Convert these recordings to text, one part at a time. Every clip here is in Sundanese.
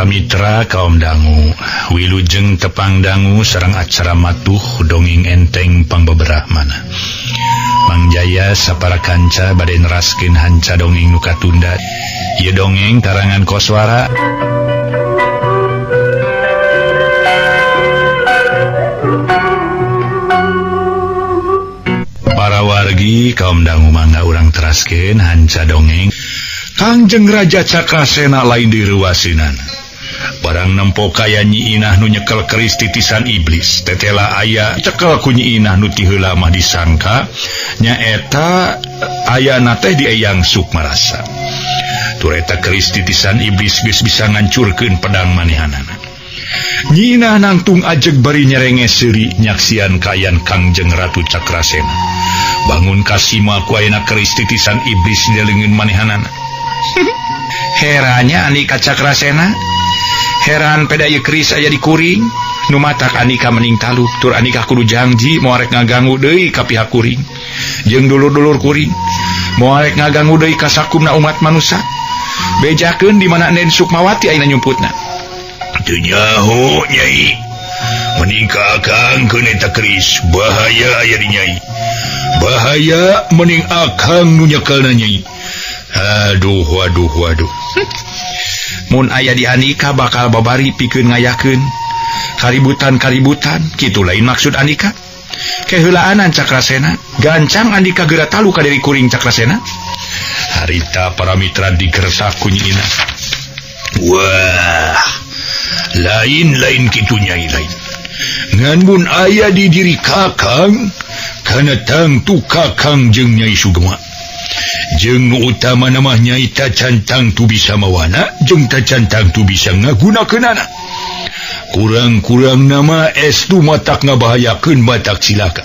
Para mitra kaum dangu, wilujeng tepang dangu sareng acara matuh dongeng enteng pangbeberahmana. Mang Jaya sapara kanca bade neraskeun hanca dongeng nu katunda. Ieu dongeng karangan Koswara. Para wargi kaum dangu mangga urang teraskeun hanca dongeng Kangjeng Raja Cakrasena lain diruwasinan. Barang nempo kaya Nyi Inah nu nyekel keris titisan iblis, tetela aya cekel ku Nyi Inah nu ti heula mah disangka nyaeta ayana teh di Eyang Sukmarasa. Tur eta keris titisan iblis geus bisa ngancurkeun pedang manehanana. Nyi Inah nangtung ajeg bari nyerenge seuri nyaksian kayan Kangjeng Ratu Cakrasena. Bangun kasima ku ayeuna keris titisan iblis dileungeun manehanana. Herannya Anika Cakrasena, heran peda ieu keris aya di kuring, nu matak Anika mending taluk, tur Anika kudu janji moal rek ngaganggu deui ka pihak kuring jeung dulur-dulur kuring, moal rek ngaganggu deui ka sakumna umat manusia. Bejakeun di mana Nen Sukmawati ayeuna nyumputna. Teu nyaho Nyai, mending ka akang keun eta keris, bahaya aya di Nyai. Bahaya mending akang nu nyekelna Nyai. Aduh. Mun aya di Anika bakal babari pikeun ngayakeun kaributan kitu lain maksud Anika. Keheulaan Cakrasena gancang Anika geura talu ka diri kuring Cakrasena. Harita para mitra digersak ku Nyi Inah. Wah, lain kitu Nyai lain. Ngan mun aya di diri kakang kana tangtu kakang jeung Nyai Sugema. Jeung utama nama Nyai Tacantang tu bisa mawana, jeung Tacantang tu bisa ngagunakeunana. Kurang-kurang nama estu matak ngabahayakeun batak silaka.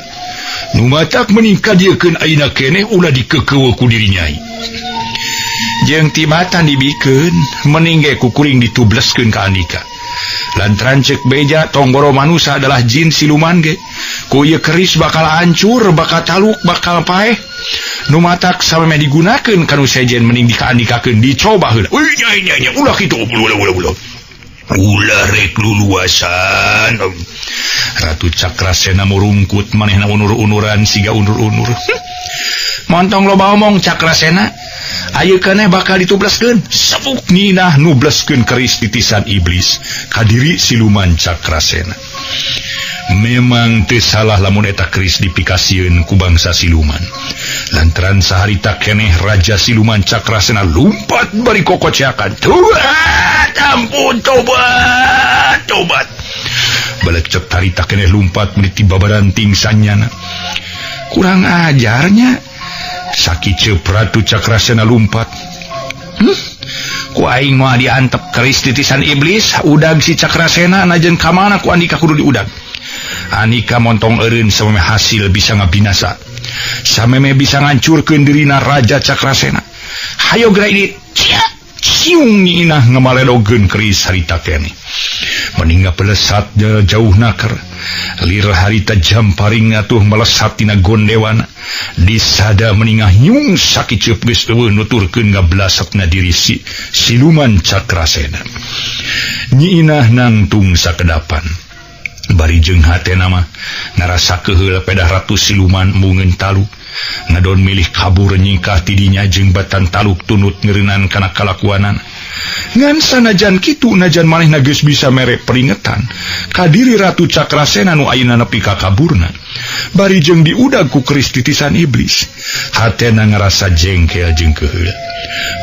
Nu matak meningkadiekeun ayeuna keneh ulah dikekeueuh ku diri Nyai. Jeung tibatan dibikeun, mending ge ku kuring ditubleskeun ka Andika. Lantaran cek beja tonggoro manusia adalah jin siluman ge. Ku ieu keris bakal hancur, bakal taluk, bakal paeh. Nu matak sameme digunakeun kanu sejen mending dikaandikakeun dicoba heula. Nyai ulah kitu ulah rek luluasan. Ratu Cakrasena murungkut manehna unur-unuran siga unur-unur. Montong loba omong Cakrasena, ayeuna keneh bakal ditubleskeun. Sabuk Nyi Inah nubleskeun keris titisan iblis ka diri siluman Cakrasena. Memang teu salah lamun eta keris dipikasieun ku bangsa siluman. Lantaran saharita keneh Raja Siluman Cakrasena lumpat bari kokoceakan. Ampun, tobat. Balecet harita keneh lumpat meniti babaranting sanyana. Kurang ajarnya. Sakiceu Ratu Cakrasena lumpat. Ku aing mah diantep keris titisan iblis, udag si Cakrasena najen ka mana ku Andika kudu diudag. Anika montong eureun sameme hasil bisa ngabinasa. Sameme bisa ngancurkeun dirina Raja Cakrasena. Hayo geura ini. Ciung Nyi Inah ngamaledogeun keris harita keneh. Mending pelesat jauh naker. Lir harita jamparing atuh melesat tina gondewana. Disada meningah nyung sakiceup geus eueuh nuturkeun ngablasakna diri siluman Cakrasena. Nyi Inah nangtung sakedapan. Bari jeung hatena mah ngarasa keheul pedah Ratu Siluman mungeun taluk. Ngadon milih kabur nyingkah tidinya jeung batan taluk tunut ngeureunnan kana kalakuanan. Ngan sanajan kitu najan manehna geus bisa mere peringetan ka diri Ratu Cakrasena nu ayeuna nepi ka kaburna. Bari jeung diudag ku keris titisan iblis, hatena ngarasa jengkel jeung keheul.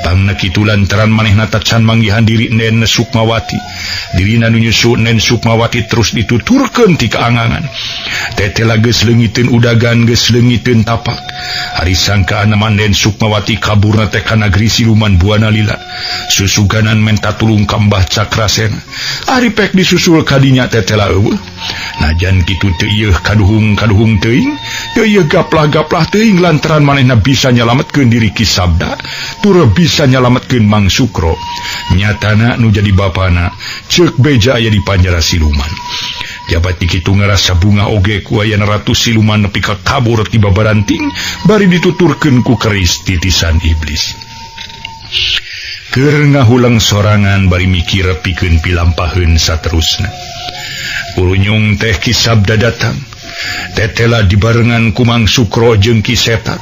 Pangna kitu lantaran manehna tacan manggihan diri Nen Sukmawati. Dirina nu nyusu Nen Sukmawati terus dituturkeun ti kaangangan. Tetela geus leungiteun udagan, geus leungiteun tapak. Ari sangkaan nama Nen Sukmawati kaburna teh ka nagri Siluman Buana Lila. Susuganan menta tulung ka Mbah Cakrasena. Ari pek disusul kadinya tetela eueuh. Najan kitu teu ieuh kaduhung teuing, teu ieuh gaplah teuing lantaran manehna bisa nyalametkeun diri Ki Sabda, tur bisa nyalametkeun Mang Sukro. Nyatana nu jadi bapana ceuk beja aya di panjara siluman. Jabat dikitu ngarasa bunga oge ku ayana Ratu Siluman nepi ka kabur ti babaranting bari dituturkeun ku keris titisan iblis. keur ngahulang sorangan bari mikir pikeun pilampaheun saterusna. Urunyung teh Ki Sabda datang. Tetela dibarengan kumang Sukro jeung Ki Seta.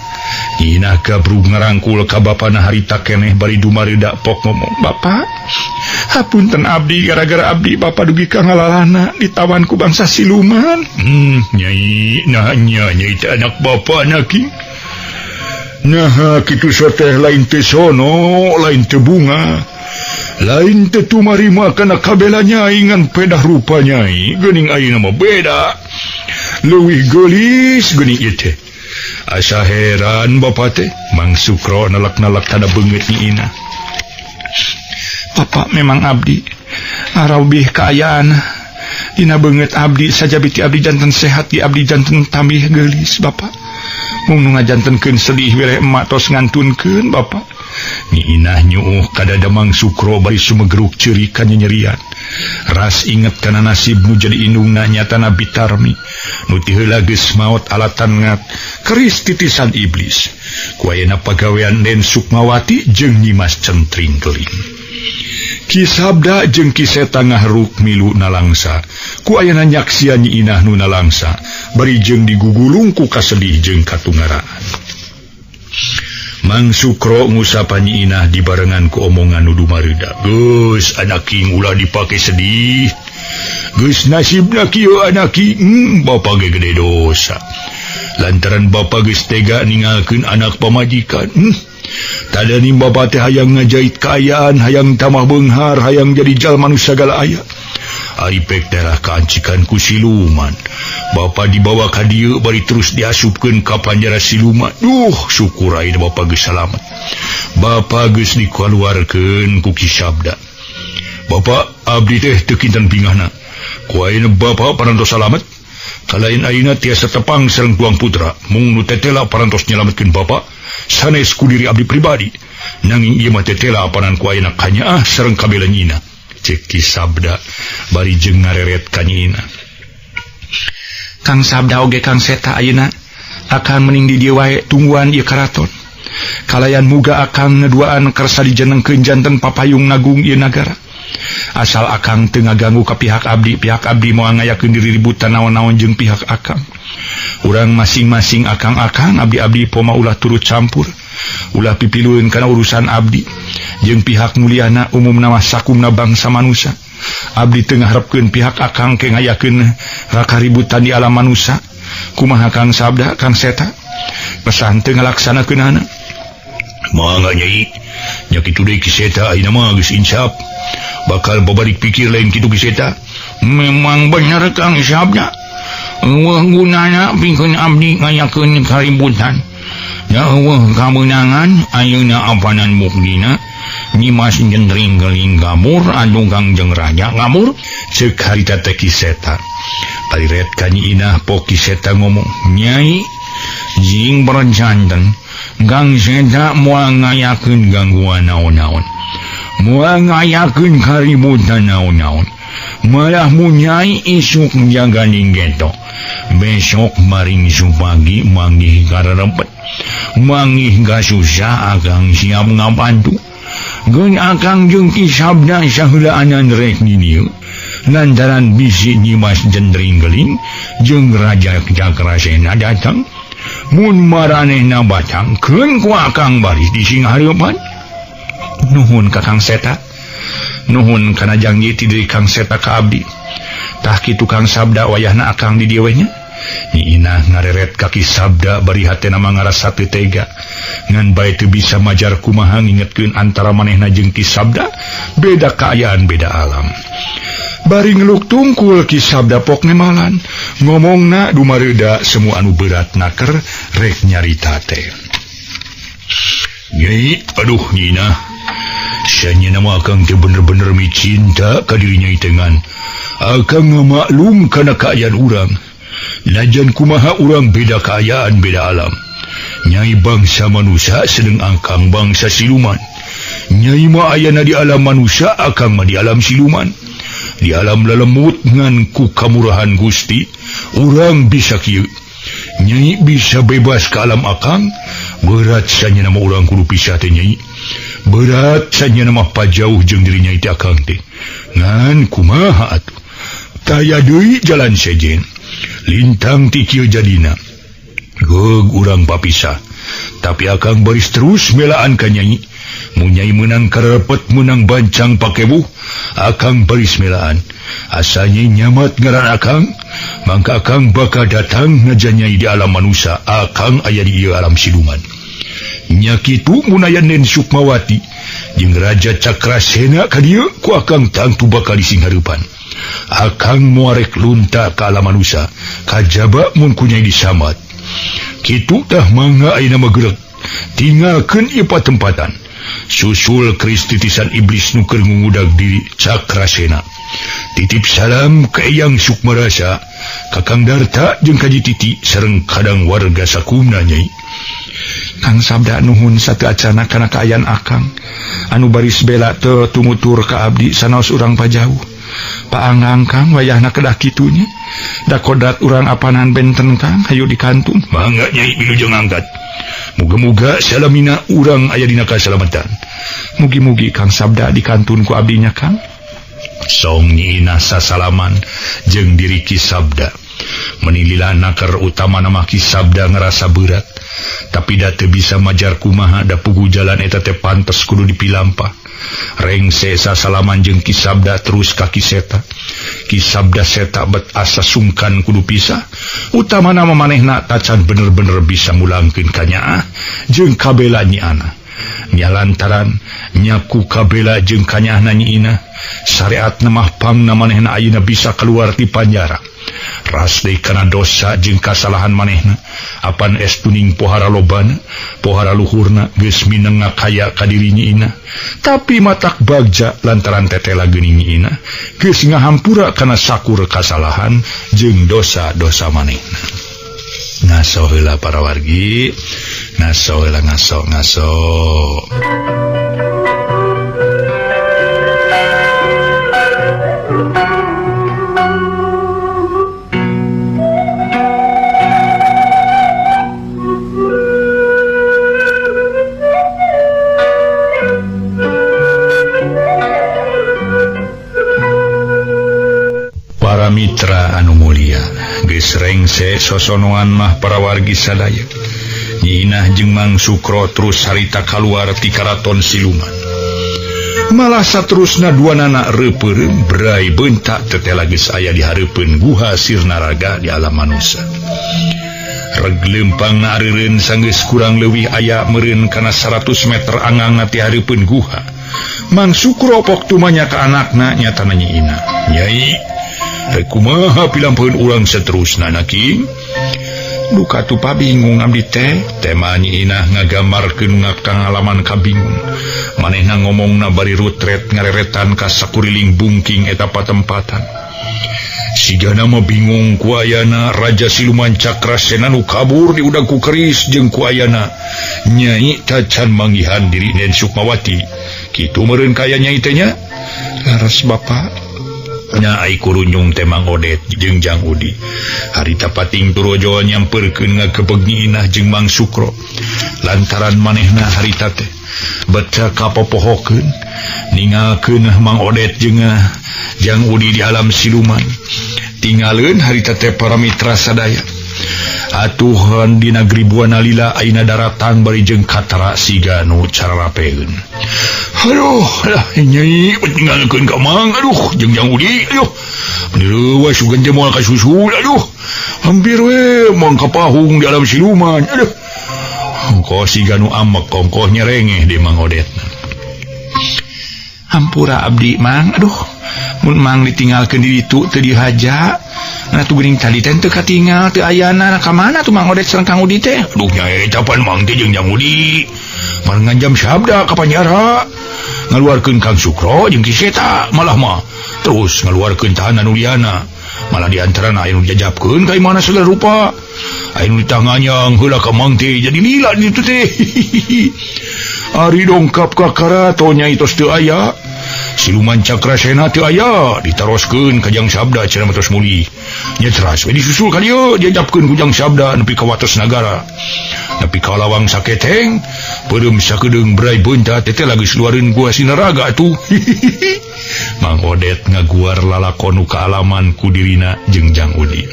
Inah gabrug ngarangkul ka bapana harita keneh bari dumareuda pok ngomong, "Bapak, hapunten abdi gara-gara abdi Bapak dugi ka ngalalana ditawan ku bangsa siluman." Nyai, nah nyai teh anak bapa naki. Nah, kitu teh lain teh sono, lain teh bunga. Lain teh tumarima kana kabela nyai ngan pedah rupa nyai, geuning ayeuna mah beda. Leuwih geulis geuning ieu teh. Asa heran Bapak teh. Mang Sukro nalak-nalak tada beungeut Nyi Inah. "Bapak memang abdi arabih kaayaan. Dina beungeut abdi saja biti abdi janten sehat di abdi janten tambih geulis Bapak. Mung nu ngajantenkeun sedih were emak tos ngantunkeun Bapak." Nyi Inah nyuuh kadada Mang Sukro bari sumegeruk ceurik ka nyerian. Ras inget kana nasib nu jadi indungna nyatana bitarmi. Nu ti heula geus maot alatan ngat keris titisan iblis. Ku ayeuna pagawean Den Sukmawati jeung Nyimas Centring Geling. Ki Sabda jeung Ki Seta ngahruk milu nalangsa. Ku ayeuna nyaksian Nyi Inah nu nalangsa bari jeung digugulung ku kasedih jeung katungaraan. Mang Sukro ngusapan Nyi Inah dibarengan ku omongan nu dumareuda. "Geus anak king ulah dipake sedih. Geus nasibna kieu anak king, Bapa ge gede dosa. Lantaran Bapa geus tega ninggalkeun anak pamajikan. Tadani Bapa teh hayang ngajait kaayaan, hayang tamah beunghar, hayang jadi jalma nu sagala aya. Ari pek darah kaancikan ku siluman. Bapa dibawa ka dieu bari terus diasupkeun ka panjara siluman. Duh, syukur ayeuna Bapa geus salamet. Bapa geus dikaluarkeun ku Ki Sabda. Bapa, abdi teh teu kinten bingahna. Ku ayeuna Bapa parantos salamet. Kalain ayeuna tiasa tepang sareng tuang putra. Mung nu tetela parantos nyalametkeun Bapa sanes ku diri abdi pribadi. Nanging ieu mah tetela panan ku ayeuna kanyaah sareng kabela Nyi Inah," cek Ki Sabda bari jeung ngareret ka Nyi Inah. "Kang Sabda oge Kang Seta ayeuna akan mending di dieu wae tungguan ieu karaton. Kalayan muga akang ngaduaan kersa dijenengkeun janten papayung nagung ieu nagara. Asal akang teu ngaganggu ka pihak abdi moal ngayakeun diri ributan naon-naon jeung pihak akang. Urang masing-masing akang-akang abdi-abdi poma ulah turut campur, ulah pipilueun kana urusan abdi. Jeung pihak muliana umumna mah sakumna bangsa manusia. Abdi teu ngaharepkeun pihak akang ke ngayakeun rakaributan di alam manusia. Kumaha Kang Sabda, Kang Seta? Pesan teu ngalaksanakeunana?" "Mangga Nyai, nya kitu deui Ki Seta ayeuna mah geus insaf. Bakal babalik pikir lain kitu Ki Seta." "Memang bener Kang Sabda. Eueuh gunana pikeun abdi ngayakeun kaributan. Da eueuh kabeunangan ayeuna apanan mukdina Nyimas Centring Geling Gamur adugang jeung Raja Gamur," ceuk harita teh Ki Seta. Pariret ka Nyi Inah pok Ki Seta ngomong, "Nyai, jing berencanten Kang Seta moal ngayakeun gangguan naon-naon, moal ngayakeun kaributan naon-naon. Malah mun Nyai isuk jaga ninggeto, besok maring supagi manggih karerempet, manggih gasusah akang siap ngabantu. Geun akang jeung Ki Sabda saheulaan rek di dieu lantaran bisi Nyimas Centring Geling jeung Raja Cakrasena datang. Mun maranehna batang keun ku akang baris di singhareupan." "Nuhun ka Kang Seta. Nuhun kana janji ti deui Kang Seta ka abdi. Tah kitu Kang Sabda wayahna akang di dieu we nya." Nyi Inah ngareret ka Ki Sabda bari hatena mangarasa teu tega. Ngan bae teu bisa majar kumaha ngingetkeun antara manehna jeung Ki Sabda beda kaayaan beda alam. Bari ngeluk tungkul Ki Sabda pok nemalan, ngomongna dumareuda semu anu berat naker rek nyarita teh. "Nyai, aduh Nyi Inah, sanyana mah akang teh bener-bener micinta ka diri Nyai tengan. Akang ngamaklum kana kaayaan urang. Najan kumaha urang beda kaayaan beda alam. Nyai bangsa manusia sedeng akang bangsa siluman. Nyai mah ayana di alam manusia, akang mah di alam siluman. Di alam lalemut ngan ku kamurahan Gusti, urang bisa kieu. Nyai bisa bebas ke alam akang, berat sanya nama urang kudu pisah teh Nyai. berat saja nama pajauh jeung dirinya itu akang teh. Ngan kumaha atuh. Taya deui jalan sejen. Lintang ti kieu jadina. Geug urang papisah. Tapi akang baris terus melaan ka Nyai. Mun Nyai menang karepet menang bancang pakebuh, akang baris melaan. Asanya nyamat ngaran akang, mangka akang bakal datang ngaja Nyai di alam manusia. Akang aya di ieu alam siluman. Nya kitu mun aya Nen Sukmawati jeung Raja Cakrasena ka dieu ku akang tangtu bakal disinghareupan. Akang moarek lunta ka alam manusia, kajaba mun ku Nyai disamat. Kitu tah mangga ayeuna mageureuh tinggalkeun ieu patempatan. Susul keris titisan iblis nu keur ngudag diri Cakrasena. Titip salam ka Eyang Sukmarasa, Kakang Darta jeung Kaji Titi sareng kadang warga sakumna Nyai. Kang Sabda nuhun satu acana kana kaayaan akang anu baris bela teu tumutur ka abdi sanaos urang pajauh. Paanggang Kang wayahna kedah kitunya. Da kodrat urang apanan benten Kang hayu dikantun. Mangga Nyai wilujeng angkat. Muga-muga salamina urang aya dina kasalamatan. Mugi-mugi Kang Sabda dikantun ku abdinya Kang. Song Nyi Ina sasalaman jeung diri Ki Sabda. Menililana keur utama nama Ki Sabda ngerasa berat. Tapi da teu bisa majar kumaha da pugu jalan eta teh pantes kudu dipilampah. Rengse sasalaman jeung Ki Sabda terus ka Ki Seta. Ki Sabda Seta bet asa sungkan kudu pisah. Utama nama manehna tacan bener-bener bisa mulangkeun ka Nyaah jeung kabela Nyi Ana. Nya lantaran nyaku kabela jeung ka Nyaahna Nyi Ina, syariatna mah pangna manehna ayeuna bisa keluar ti panjara. Ras deui kana dosa jeung kasalahan manehna, apan estuning pohara lobana, pohara luhurna geus minengna kaya ka diri Nyi Ina. Tapi matak bagja lantaran tetela geuning Nyi Ina geus ngahampura kana sakur kasalahan jeung dosa-dosa manehna. Ngaso heula para wargi, ngaso heula ngaso. Para mitra anu mulia, geus rengse sosonoan mah para wargi sadaya. Nyi Inah jeung Mang Sukro terus harita kaluar ti karaton siluman. Malah saterusna duanana reupeureum berai beuntak tetela geus aya di hareupeun guha Sirnaraga di alam manusia. Reg leumpangna areureun sanggeus kurang leuwih aya meureun kana 100 meter angangna ti hareupeun guha. Mang Sukro pok tumanya ka anakna nyatana Nyi Inah. Nyai, kumaha pilampeun urang saterusna Ki? Duka tu pabingung abdi teh. Tema Nyi Inah ngagambarkeun ngakangalaman kabingung. Manehna ngomongna bari rutret ngareretan ka sakuriling bungking eta patempatan. Sigana mah bingung ku ayana Raja Siluman Cakrasena nu kabur di udag ku keris jeung ku ayana Nyai tacan manggihan diri Nen Sukmawati. Kitu meureun kaya Nyai teh nya? Laras Bapak. Nya ai kurunyung teh Mang Odet jeung Jang Udi. Harita pating turojo nyamperkeun ngakebeg Nyi Inah jeung Mang Sukro. Lantaran manehna harita teh baca kapopohokeun ningalkeun Mang Odet jeung Jang Udi di alam siluman. Tinggalkeun harita teh para mitra sadaya. Atuhan di negeri Buana Lila ayeuna daratan bari jeung Katara siga nu cararapeun. Aduh, lah Nyai tinggalkeun ka Mang, aduh jeung Jang Udi, aduh. Bener we sugan teh moal ka susul, aduh. Hampir we mong kapahung di alam siluman, aduh. Ko siga nu amek kongkoh nyerengeh di Mang Odet. Hampura abdi Mang, aduh. Mun Mang ditinggalkeun di ditu teu dihaja. Nah tu geuning tadi teh teu katinggal teu ayana ka mana tuh Mang Odet sareng Kang Udi teh. Aduh Nyai capan Mang teh jeung Jang Udi. Mar nganjam sabda ka panjara. Ngaluarkeun Kang Sukro jeung Ki Seta malah mah terus ngaluarkeun tahanan uliana. Malah diantarana aya nu dijajabkeun ka imana segala rupa. Aya nu ditanganyang heula ka Mang teh jadi lila di ditu teh. Ari dongkap ka karaton Nyai tos teu aya. Siluman Cakrasena teu aya ditaroskeun ka Jang Sabda cenah matos muli. Nya teras we disusul ka dieu diajabkeun ku Jang Sabda nepi ka wates nagara. tapi kalawang saketeng perem sakedeung berai beunta teh lagi luareun gua Sinaraga atuh. Mang Odet ngaguar lalakon nu kaalaman ku dirina jeung Jang Udi.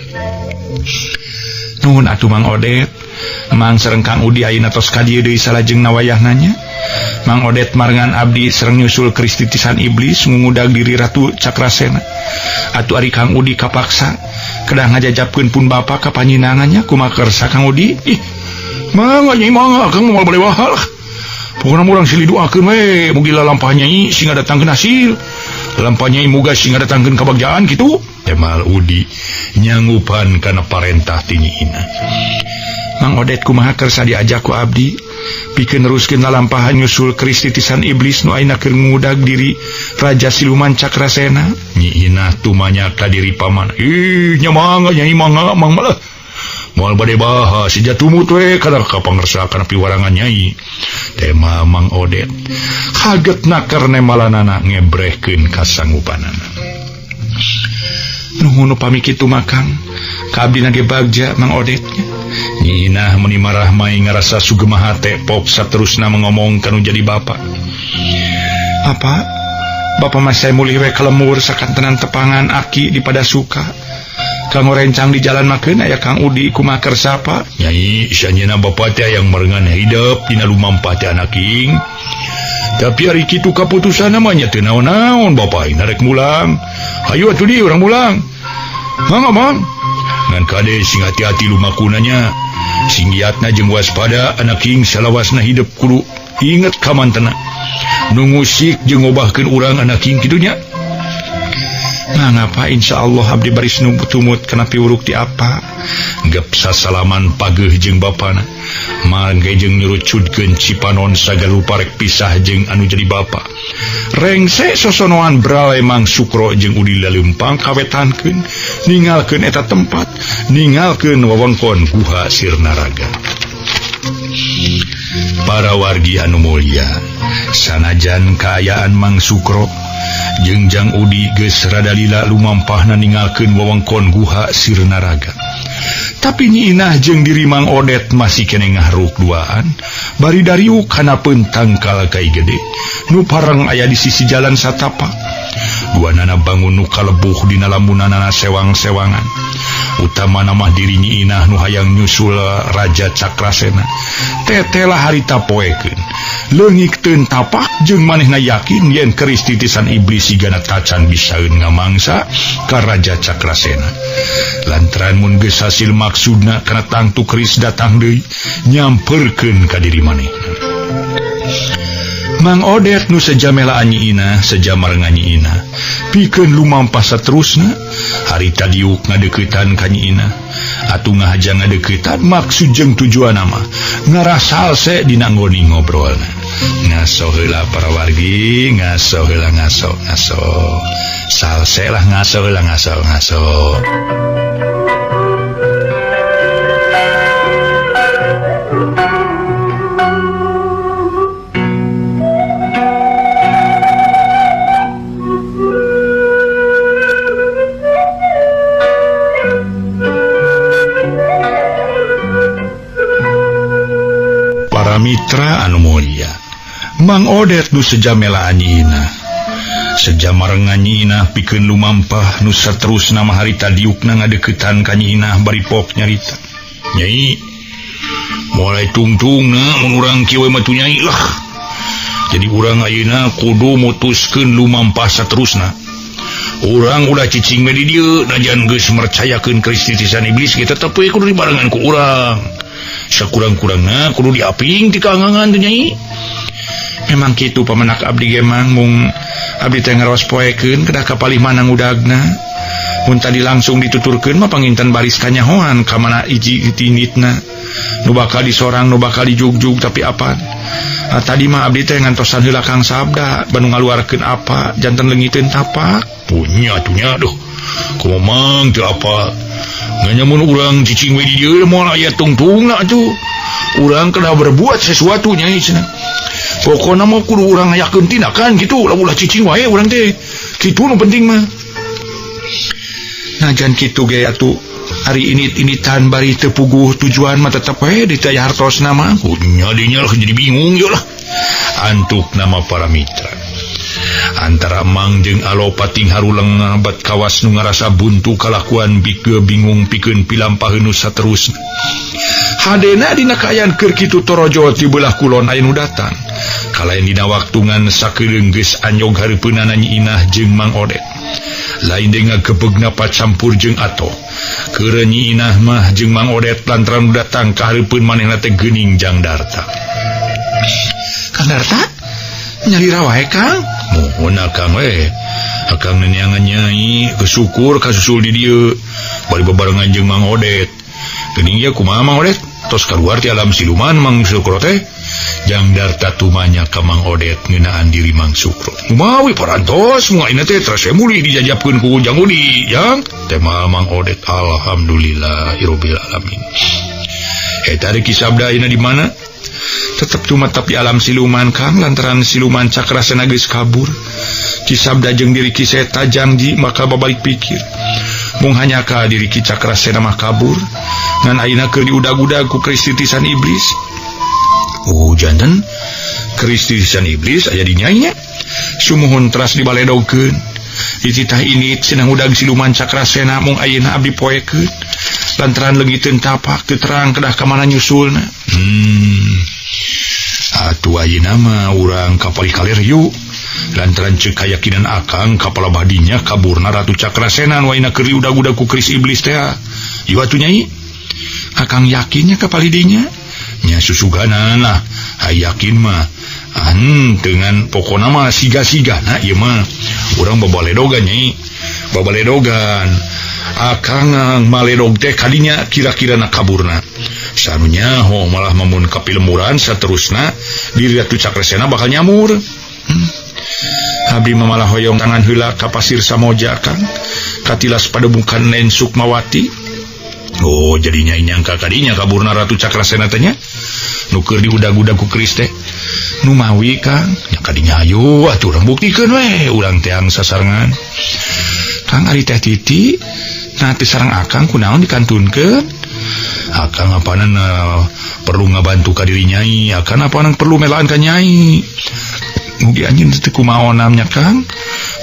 Nuhun atuh Mang Odet, Mang sareng Kang Udi ayeuna tos ka dieu deui salajengna wayah nanya. Mang Odet marengan abdi sareng nyusul kristitisan iblis ngungudag diri Ratu Cakrasena. Atuh ari Kang Udi kapaksa kedah ngajajabkeun pun bapa ka panyinangannya kumaha kersa Kang Udi. Ih, mangga nyai mangga Kang moal bade wahal. Pokona urang siliduakeun we mugi lalampah nyai singa datangkeun hasil. Lalampah nyai muga singa datangkeun kabagjaan kitu. Temal Udi nyangupan kana parentah ti nyiina. Mang Odet kumaha kersa diajak ku abdi pikeun neruskeun lalampahan nyusul kristitisan iblis nu ayeuna keur ngudag diri Raja Siluman Cakrasena. Nyiina tumanya ka diri paman. Ih, nya mangga nyai mangga mang malah. Moal bade baha si jatumut we kada kapangersa kana piwarangan nyai. Tema Mang Odet kagetna karena malanana ngebrehkeun kasanggupanana. Nuhun upami kitu makang ka abdi ge bagja Mang Odetnya. Nyiina meni marah mai ngarasa sugemaha teh pop saterusna mengomong kanu jadi bapa. Apa? Bapa mah saya mulih we kalemur sakantenan tepangan aki di pada suka. Kang rencang di jalan makeun aya Kang Udi kumaha kersa Pak? Nyai sanyeuna bapa teh yang merengan hidup dina lumampah teh anak king. Tapi ari kitu kaputusan namanya teu naon-naon bapa ayeuna rek mulang. Hayu atuh di urang mulang. Mangga Mang. Ngan kade sing hati-hati lumakunanya. Sing giatna jeung waspada anak king salawasna hidup kudu inget ka mantena. Nu ngusik jeung ngobahkeun urang anak king kitu nya. Nah ngapa insyaallah abdi baris nu tumut kana piuruk ti apa gep sasalaman pageuh jeung bapana mangge jeung nyurucudkeun cipanon sagalu parek pisah jeung anu jadi bapa rengse sosonoan brale Mang Sukro jeung Udi laleumpang kawetankeun ningalkeun eta tempat ningalkeun wewengkon Guha Sirnaraga. Para wargi anu mulya, sanajan kaayaan Mang Sukro jeung Jang Udi geus rada lila lumampahna ningalkeun wewengkon Guha Sirnaraga. Tapi nyiinah jeung diri Mang Odet masih keneh ngahruk duaan bari dariuk kana pentang kalkai gede nu pareng aya di sisi jalan satapak. Duanana bangun nu kalebuh dina lamunana sewang-sewangan. Utamana mah diri nyiinah nu hayang nyusul Raja Cakrasena. Tetelah harita poekeun. Leungik teun tapak jeung manehna yakin yen keris titisan iblis sigana tacan bisaeun ngamangsa ka Raja Cakrasena. Lantaran mun geus hasil maksudna kana tangtu keris datang deui nyamperkeun ka diri manehna. Mang Odet nu sejamelaan nyiina sejamarengan nyiina pikeun lumampah saterusna harita diuk ngadeuketan ka nyiina atuh ngahaja ngadeuketan maksud jeung tujuan mah ngarasalse dina nggoni ngobrolna. Ngaso heula para wargi, ngaso heula ngaso salse lah ngaso heula ngaso. Mitra anu mulya, Mang Odet nu sejamelaan nyiina sejamarengan nyiina pikeun lumampah nu saterusna mah harita diukna ngadeuketan ka nyiina bari pok nyarita. Nyai mulai tungtungna mun urang kieu mah tu nyai lah. Jadi urang ayeuna kudu mutuskeun lumampah saterusna. Urang udah cicing me di dieu najan geus mercayakeun kristitisan iblis kita tetep we kudu dibarengan ku urang. Sakurang-kurangna kudu diaping ti kaangangan teh nyai. Memang kitu pamenak abdi ge mang mung abdi teh ngaros poekeun kedah kapalih manang udagna. Mun tadi langsung dituturkeun mah panginten baris kanyahoan ka mana iji tinitna. Nu bakal disorang nu bakal dijugjug tapi apa? Tadi mah abdi teh ngantosan heula Kang Sabda banu ngaluarkeun apa janten leungiteun tapak. Punya atunya aduh. Kumaha teu apa? Nganyamun urang cicing we di dieu moal aya tungtungna atuh. Urang kena berbuat sesuatu nyai cenah. Pokona mah kudu urang ngayakeun tindakan kitu, ulah cicing wae urang teh. Kitu nu penting mah. Najan kitu ge atuh hari ini tan bari tepuguh tujuan mah tetep we ditaya hartos nama nyadinya lah jadi bingung yo lah antuk nama para mitra antara Mang jeung Alopating haruleng ngabat kawas nu ngarasa buntu kalakuan bike bingung pikeun pilampaheun nu saterusna hadena dina kaayaan keur kitu torojo ti beulah kulon aya nu datang kalayan dina waktungan sakedeung geus anyog hareupeunana Nyi Inah jeung Mang Odet lain dengan gebegna pacampur jeung ato keur Nyi Inah mah jeung Mang Odet lantaran datang ka hareupeun manehna teh geuning Jang Darta. Kang Darta nyalira wae Kang mohon akang we akang neangan Nyai kesyukur kasusul di dieu bari bebarengan jeung Mang Odet geuning ya kumaha Mang Odet tos kaluar ti alam siluman Mang Sukro teh Jang Darta tumanya ka Mang Odet ngeunaan diri Mang Sukro kumaha we parantos moal ayeuna teh terus muli dijajabkeun ku Jang Udi Jang teh Mang Odet alhamdulillahirabbil alamin eta rek sabda ayeuna di mana tetap tumatap di alam siluman Kang lantaran siluman Cakrasena geus kabur Ki sabda jeung diri Ki Seta janji maka babalik pikir mung hanya ka diri Ki Cakrasena mah kabur ngan ayeuna keur diudag-udag ku keris titisan iblis janten keris titisan iblis aya di Nyai nya sumuhun teras dibaledogkeun dititah ini cenah udag siluman Cakrasena mung ayeuna abdi poekeun lantaran leungiteun tapak teu terang kedah ka mana nyusulna atuh ayeuna mah urang kapali kaler yuk lantaran ceuk kayakinan akang kapal badinya kaburna Ratu Cakrasena nu ayeuna keur diudag-udag ku keris iblis teh ieu atuh Nyai akang yakinnya kapali dinya nya susuganan lah yakin mah dengan pokona mah siga-sigana ieu mah urang babaledogan Nyai babaledogan akang maledog teh kadinya kira-kirana kaburna sanunya malah mamun kapilemuran saterusna diri Ratu Cakrasena bakal nyamur abdi malah hoyong tangan heula ka pasir Samoja Kang katilas padebukan Nen Sukmawati jadi Nyai nyangka kadinya kaburna Ratu Cakrasena teh nya nu keur diudag-udag ku keris teh nu mawi Kang nya kadinya ayo atuh urang buktikeun we urang teh sasarengan Kang ari teh Titi nah teu sareng akang kunaon dikantunkeun akang apanan perlu ngabantu ka diri Nyai akang apanan perlu melaan ka Nyai mugi anjeun teu kumaonam nya Kang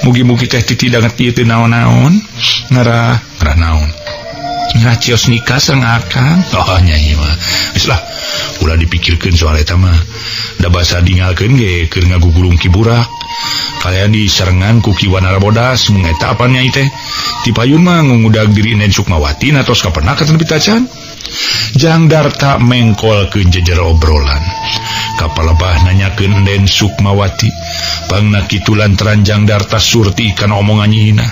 mugi-mugi teh Titi danget ieu teu naon-naon ngarah naon ngacios nikah sareng akang Nyai mah geus lah ulah dipikirkeun soal eta mah da basa dingalkeun ge keur ngagugulung Ki Burak kalian diserengan ku Ki Wanarabodas mung eta apa Nyai teh ti payun mah ngudag diri Nen Sukmawati natos kaperna ka nepi tacan Jang Darta mengkolkeun jejer obrolan kapalebah nanyakeun Nen Sukmawati bangna kitu lantaran Jang Darta surti kana omongan Nyi Inah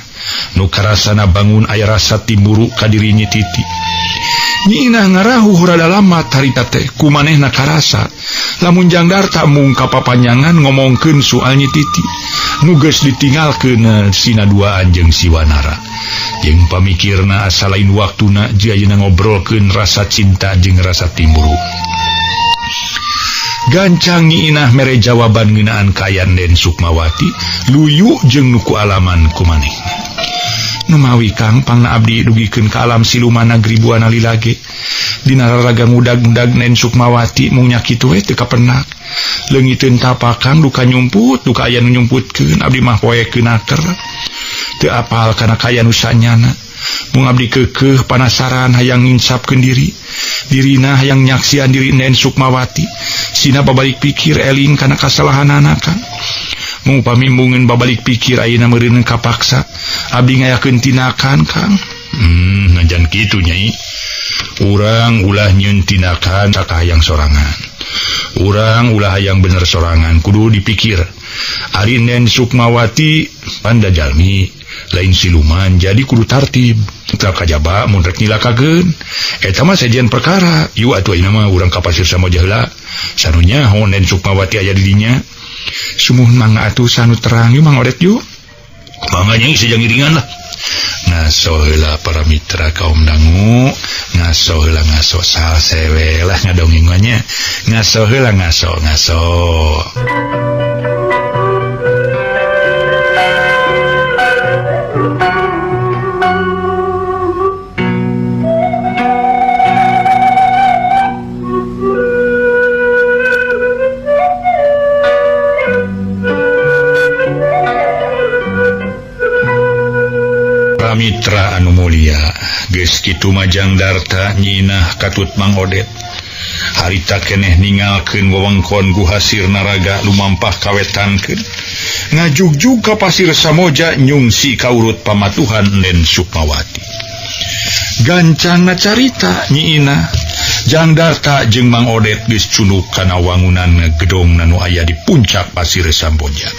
nu karasana bangun aya rasa timburu ka diri Nyi Titi Nyi Inah ngarahuh rada lama harita teh kumanehna karasa lamun Jang Darta mung kapapanjangan ngomongkeun soal Nyi Titi nu geus ditinggalkeun sina duaan jeung si Wanara jeung pamikirna asa lain waktuna ayeuna ngobrolkeun rasa cinta jeung rasa timburu gancang Nyi Inah mere jawaban ngeunaan kayan Nen Sukmawati luyu jeung nuku alaman kumanehna nu mawi Kang pangna abdi dugikeun ka alam siluman negeri Buana Lilage dina raraga ngudag-ngudag Nen Sukmawati mung nya kitu we teu kapendak leungiteun tapak Kang duka nyumput duka aya nu nyumputkeun abdi mah poekeun aker teu apal kana kaya nu sanyana mung abdi keukeuh panasaran hayang nginsapkeun dirina hayang nyaksian diri Nen Sukmawati sina babalik pikir eling kana kasalahanana Kang mung pamimbungeun babalik pikir ayeuna meureun kapaksa abdi ngayakeun tinakan Kang najan kitu Nyai urang ulah nyieun tinakan tak hayang sorangan urang ulah hayang bener sorangan kudu dipikir ari Nen Sukmawati panda jalmi lain siluman jadi kudu tartib tak kajaba mun rek nilakakeun eta mah sajian perkara ieu atuh ayeuna mah urang ka pasir Samoja heula sanunya Nen Sukmawati aya di dinya sumuhun mangga atuh sanu terang ieu Mang Odet yuk mangga Nyai sejang iringan lah ngaso heula para mitra kaum dangu ngaso heula ngaso salsewe lah ngadongengannya ngaso heula ngaso Para mitra anu mulia, geus kitu Majang Darta nyinah katut Mang Odet. Harita keneh ningalkeun wewengkon guhasir naraga lumampah kawetankeun. Ngajugjug ka pasir Samoja nyungsi kaurut pamatuhan Den Sukmawati. Gancangna carita nyiina, Jang Darta jeung Mang Odet geus cunuk kana wangunan gedong nanu aya di puncak pasir Samoja.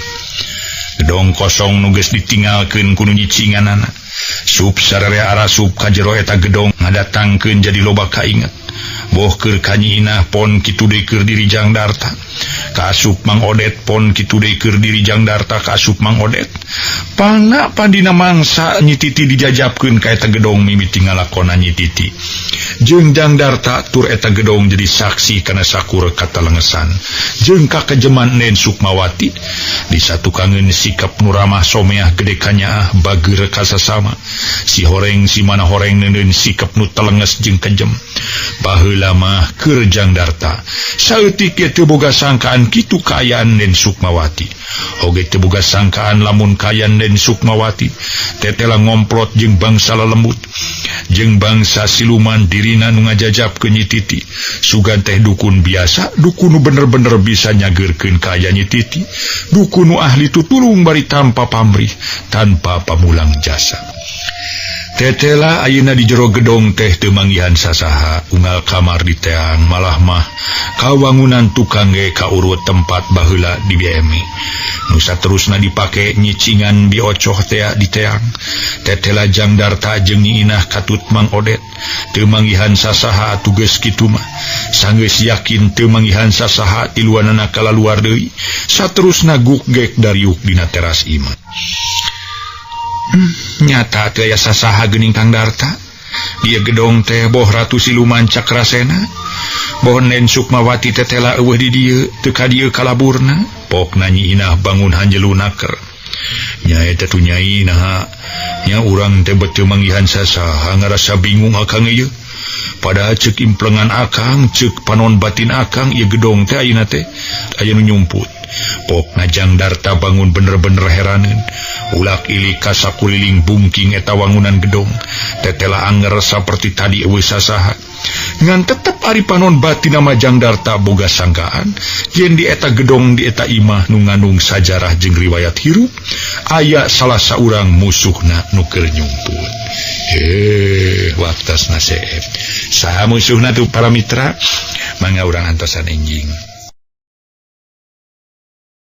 Gedong kosong nu geus ditinggalkeun ku nu nyicinganana. Sup sararea arasup ka jero eta gedong ngadatangkeun jadi loba kainget. Boh keur kanyiina pon kitu deui keur diri Jang Darta. Kaasup Mang Odet pon kitu deui keur diri Jang Darta kaasup Mang Odet. Pana pandina mangsa Nyi Titi dijajabkeun ka eta gedong mimiti ngalakona Nyi Titi. Jeung Jang Darta tur eta gedong jadi saksi kana sakur katalengesan jeung kakejeman Den Sukmawati disatukangeun sikap nu ramah someah gede kanyaah bageur kasasama. Si horeng si mana horeng neuneun sikap nu telenges jeung kejem. Baheula mah keur Jang Darta saeutik ge teu boga sangkaan kitu kaayaan Den Sukmawati. Oge teu boga sangkaan lamun kaayaan Den Sukmawati tetela ngomplot jeung bangsa lelembut jeung bangsa siluman dirina nu ngajajab ke Nyi Titi. Sugan teh dukun biasa, dukun nu bener-bener bisa nyageurkeun kaayaan Nyi Titi, dukun nu ahli tutulung bari tanpa pamrih, tanpa pamulang jasa. Tetela ayeuna di jero gedong teh teu manggihan sasaha, unggal kamar di teang, malah mah kawangunan tukang ge kaurut tempat baheula di BMI. Nu saterusna dipake nyicingan biocoh teh di teang. Tetela Jang Darta jeung nyiinah katut Mang Odet teu manggihan sasaha atuh geus kitu mah. Sanggeus yakin teu manggihan sasaha tiluanana kalaluar deui, saterusna guk-gek dariuk dina teras imah. Nyata teh aya sasaha geuning Kang Darta. Dia gedong teh boh Ratu Siluman Cakrasena, boh Den Sukmawati tetela eueuh di dieu teu ka dieu kalaburna. Pokna nyiinah bangun hanjelunaker. Nya eta tu nyai naha, nya urang teh teu manggihan sasaha ngarasa bingung akang ieu. Pada ceuk implengan akang, ceuk panon batin akang ieu gedong teh ayeuna teh aya nu nyumput. Pokna Jang Darta bangun bener-bener heraneun. Ulak ilik ka sakuliling bungking eta wangunan gedong, tetela anger saperti tadi eueuh sasaha. Ngan tetep ari panon batin nama Jang Darta boga sangkaan yen di eta gedong di eta imah nu ngandung sajarah jeung riwayat hirup aya salah saurang musuhna nu keur nyumput. Waktasna seep. Saha musuhna tu para mitra? Mangga urang antosan enjing.